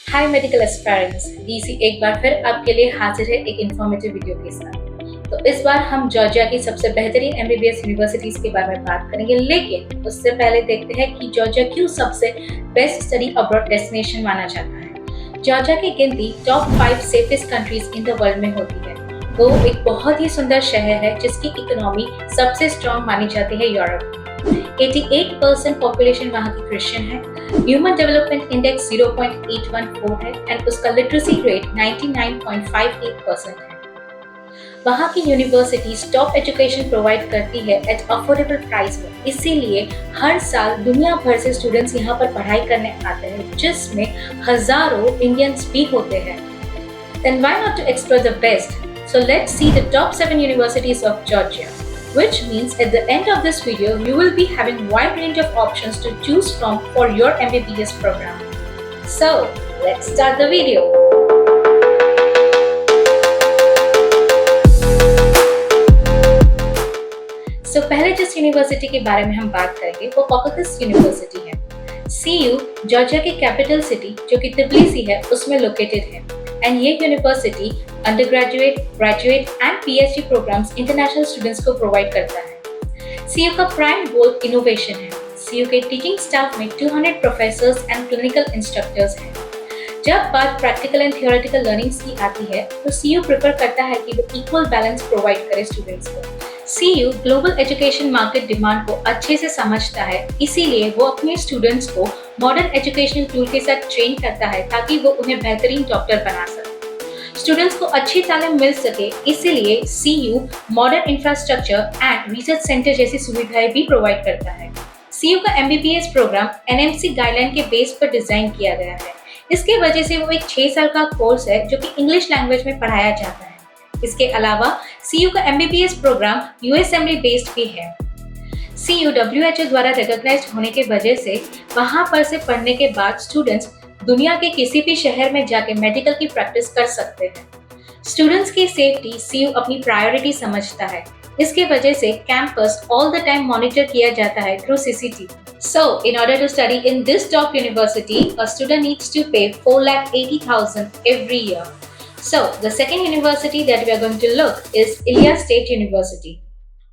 हाय medical aspirants, DC एक बार फिर आपके लिए हाजिर है एक इन्फॉर्मेटिव वीडियो के साथ। तो इस बार हम जॉर्जिया की सबसे बेहतरीन एमबीबीएस यूनिवर्सिटीज के बारे में बात करेंगे, लेकिन उससे पहले देखते हैं कि जॉर्जिया क्यों सबसे बेस्ट स्टडी अब्रॉड डेस्टिनेशन माना जाता है। जॉर्जिया की गिनती top 5 safest countries in the world में होती है। वो एक बहुत ही सुंदर शहर है जिसकी इकोनॉमी सबसे स्ट्रॉन्ग मानी जाती है यूरोप में। 88% पॉपुलेशन वहाँ की क्रिश्चियन है। ह्यूमन डेवलपमेंट इंडेक्स 0.814 है एंड उसका लिटरेसी रेट 99.58% है। वहाँ की यूनिवर्सिटीज टॉप एजुकेशन प्रोवाइड करती है एट अफोर्डेबल प्राइस में, इसीलिए हर साल दुनिया भर से स्टूडेंट्स यहाँ पर पढ़ाई करने आते हैं, जिसमें हजारों इंडियंस भी होते हैं। Then why not to explore the best? So let's see the top 7 universities of Georgia. Which means at the end of this video, you will be having wide range of options to choose from for your MBBS program. So, let's start the video. So, पहले जिस university के बारे में हम बात करेंगे वो Caucasus University है। CU जॉर्जिया की कैपिटल सिटी जो कि ट्बिलिसी है उसमें लोकेटेड है एंड ये university undergraduate, graduate and PhD programmes international students को प्रोवाइड करता है। CU का प्राइम गोल इनोवेशन है। CU के टीचिंग स्टाफ में 200 प्रोफेसर्स एंड क्लिनिकल इंस्ट्रक्टर्स हैं। जब बात प्रैक्टिकल एंड थियोरेटिकल लर्निंग्स की आती है तो CU प्रेफर करता है कि वो इक्वल बैलेंस प्रोवाइड करे स्टूडेंट्स को। CU global education market demand को अच्छे से समझता है, इसीलिए वो अपने स्टूडेंट्स को मॉडर्न एजुकेशनल टूल के साथ ट्रेन करता है ताकि वो उन्हें बेहतरीन डॉक्टर बना सके। स्टूडेंट्स को अच्छी तालीम मिल सके, इसीलिए CU modern infrastructure and research centre जैसी सुविधाएं भी प्रोवाइड करता है। CU का MBBS प्रोग्राम NMC गाइडलाइन के बेस पर डिजाइन किया गया है। इसके वजह से वो एक 6 साल का कोर्स है जो कि इंग्लिश लैंग्वेज में पढ़ाया जाता है। इसके अलावा CU का MBBS प्रोग्राम USMLE बेस्ड भी है। CU WHO द्वारा रिकॉग्नाइज्ड होने के वजह से वहां पर से पढ़ने के बाद स्टूडेंट्स दुनिया के किसी भी शहर में जाके मेडिकल की प्रैक्टिस कर सकते हैं। स्टूडेंट्स की सेफ्टी CU अपनी प्रायोरिटी समझता है। इसके वजह से campus all the time monitor किया जाता है through CCTV। So, in order to study in this top university, a student needs to pay 4,80,000 every year. So, the second university that we are going to look is Ilyas State University.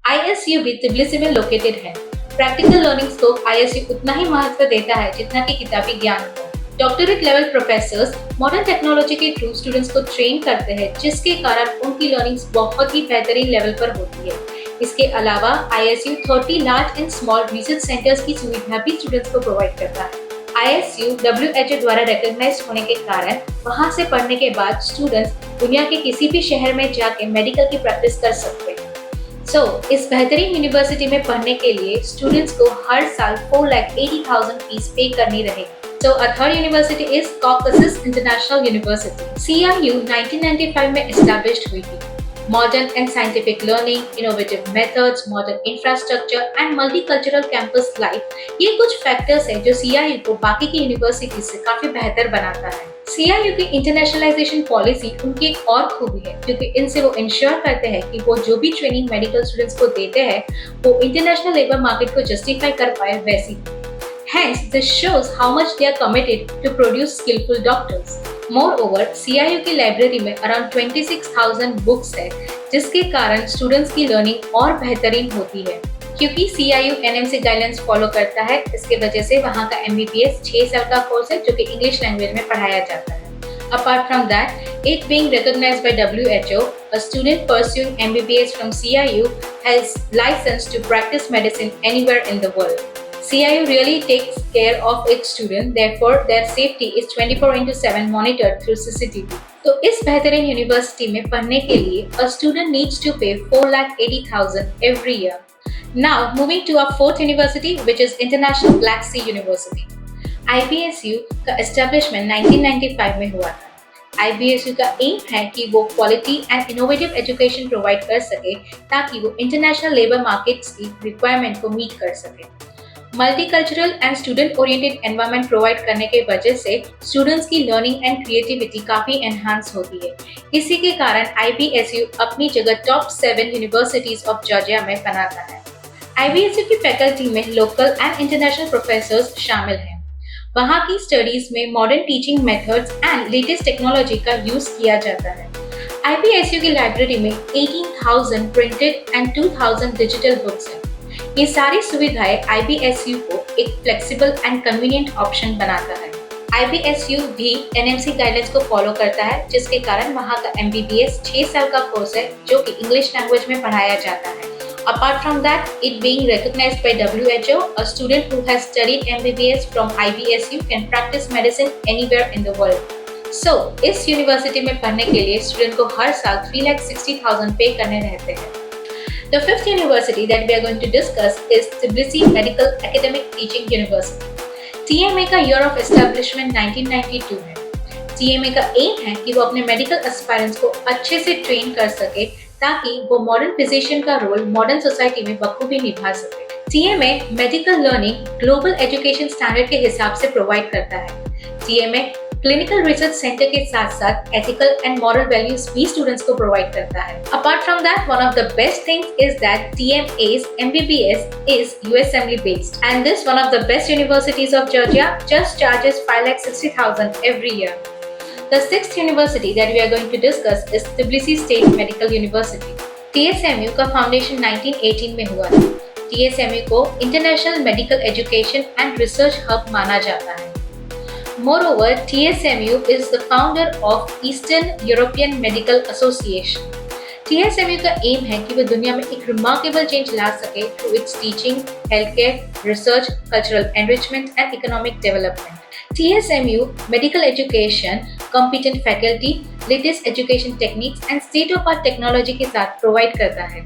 ISU भी ट्बिलिसी में located है। Practical learnings को ISU उतना ही महत्व देता है जितना कि किताबी ज्ञान को। Doctorate level professors modern technology के थ्रू स्टूडेंट्स को ट्रेन करते हैं, जिसके कारण उनकी लर्निंग्स बहुत ही बेहतरीन लेवल पर होती है। इसके अलावा ISU 30 large and small research centres की सुविधा भी स्टूडेंट्स को प्रोवाइड करता है। ISU WHO द्वारा रिकॉग्नाइज्ड होने के कारण वहां से पढ़ने के बाद स्टूडेंट्स दुनिया के किसी भी शहर में जाके मेडिकल की प्रैक्टिस कर सकते हैं। इस बेहतरीन यूनिवर्सिटी में पढ़ने के लिए स्टूडेंट्स को हर साल 4,80,000 फीस पे करनी रहेगी। A third university is Caucasus International University. CIU 1995 में established हुई थी। Modern and scientific learning, innovative methods, modern infrastructure and multicultural campus life ये कुछ फैक्टर्स हैं जो CIU को बाकी की यूनिवर्सिटी से काफी बेहतर बनाता है। CIU की इंटरनेशनलाइजेशन पॉलिसी उनकी एक और खूबी है, क्योंकि इनसे वो इंश्योर करते हैं कि वो जो भी ट्रेनिंग मेडिकल स्टूडेंट्स को देते हैं वो इंटरनेशनल लेबर मार्केट को जस्टिफाई कर पाए वैसी। Hence, this shows how much they are committed to produce skillful doctors. Moreover, CIU की लाइब्रेरी में around 26,000 बुक्स है, जिसके कारण स्टूडेंट्स की लर्निंग और बेहतरीन होती है। क्योंकि CIU NMC गाइडलाइंस फॉलो करता है, इसके वजह से वहाँ का MBBS 6 साल का कोर्स है जो कि इंग्लिश लैंग्वेज में पढ़ाया जाता है। Apart from that, it being recognized by WHO, a student pursuing MBBS from CIU has license to practice medicine anywhere in the world. CIU really takes care of its students, therefore their safety is 24/7 monitored through CCTV. तो इस बेहतरीन university में पढ़ने के लिए a student needs to pay 4,80,000 every year. Now moving to our fourth university, which is International Black Sea University. IBSU का establishment 1995 में हुआ था। IBSU का एम है कि वो quality and innovative education provide कर सके ताकि वो इंटरनेशनल लेबर मार्केट्स की रिक्वायरमेंट को मीट कर सके। Multicultural and student oriented environment provide करने के वजह से स्टूडेंट्स की लर्निंग एंड क्रिएटिविटी काफी एनहांस होती है। इसी के कारण IBSU अपनी जगह टॉप 7 यूनिवर्सिटीज ऑफ जॉर्जिया में बनाता है। IBSU की फैकल्टी में लोकल एंड इंटरनेशनल प्रोफेसर्स शामिल हैं। वहाँ की स्टडीज में modern teaching methods and latest technology का यूज किया जाता है। IBSU की लाइब्रेरी में 18,000 प्रिंटेड एंड 2,000 डिजिटल बुक्स हैं। ये सारी सुविधाएं IBSU को एक फ्लेक्सिबल एंड कन्वीनियंट ऑप्शन बनाता है। IBSU भी NMC गाइडलाइंस को फॉलो करता है, जिसके कारण वहाँ का MBBS 6 साल का कोर्स है जो कि इंग्लिश लैंग्वेज में पढ़ाया जाता है। Apart from that, it being recognized by WHO, a student who has studied MBBS from IBSU can practice medicine anywhere in the world. So, इस यूनिवर्सिटी में पढ़ने के लिए स्टूडेंट को हर साल 3,60,000 पे करने रहते हैं। The fifth university that we are going to discuss is Tbilisi Medical Academic Teaching University. TMA का ईयर ऑफ एस्टेब्लिशमेंट 1992 है। TMA का एम है कि वो अपने मेडिकल एस्पायरेंट्स को अच्छे से ट्रेन कर सके ताकि वो मॉडर्न फिजिशियन का रोल मॉडर्न सोसाइटी में बखूबी निभा सके। TMA medical learning global education standard के हिसाब से प्रोवाइड करता है। TMA क्लिनिकल रिसर्च सेंटर के साथ साथ एथिकल एंड मॉरल वैल्यूज भी स्टूडेंट्स को प्रोवाइड करता है। Apart from that, one of the best things is that TMA's MBBS is USMLE based, and this one of the best universities of Georgia just charges 5,60,000 every year. The sixth university that we are going to discuss is Tbilisi State Medical University. TSMU का foundation 1918 में हुआ था। TSMU को international medical education and research hub माना जाता है। Moreover, TSMU is the founder of Eastern European Medical Association. TSMU का M है कि वो दुनिया में एक रिमार्केबल चेंज ला सके through it's teaching, health care, research, cultural enrichment and economic development. TSMU medical education, competent faculty, latest education techniques and state of art technology के साथ provide करता है।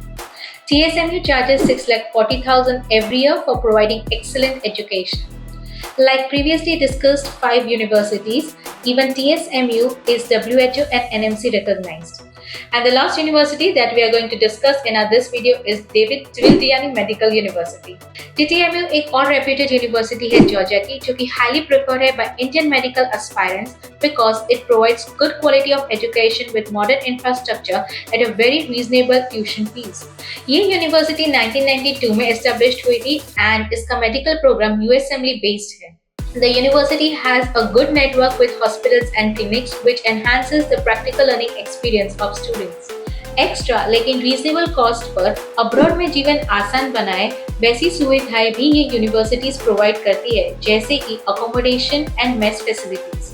TSMU charges 6,40,000 every year for providing excellent education. Like previously discussed 5 universities, even TSMU is WHO and NMC recognized. And the last university that we are going to discuss in this video is David Twiltiani Medical University. TTMU एक और reputed university है Georgia की, जो कि highly preferred है by Indian medical aspirants because it provides good quality of education with modern infrastructure at a very reasonable tuition fees. ये university 1992 में established हुई थी and इसका medical program USMLE based है. The university has a good network with hospitals and clinics which enhances the practical learning experience of students. Extra लेकिन reasonable cost पर abroad में जीवन आसान बनाए वैसी सुविधाएं भी ये यूनिवर्सिटीज प्रोवाइड करती है, जैसे कि accommodation and mess facilities.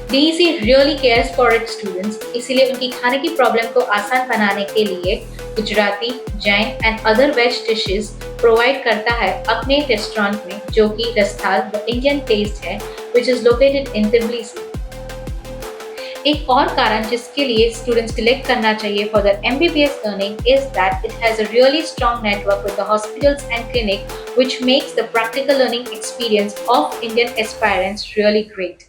DEC really cares for its students, इसीलिए उनकी खाने की प्रॉब्लम को आसान बनाने के लिए Gujarati, Jain and other ways dishes provide करता है अपने रेस्टोरेंट में, जो कि रस्थाल द इंडियन टेस्ट है, which is located in Tbilisi. एक और कारण जिसके लिए स्टूडेंट्स सिलेक्ट करना चाहिए for their MBBS learning is that it has a really strong network with the hospitals and clinic, which makes the practical learning experience of Indian aspirants really great.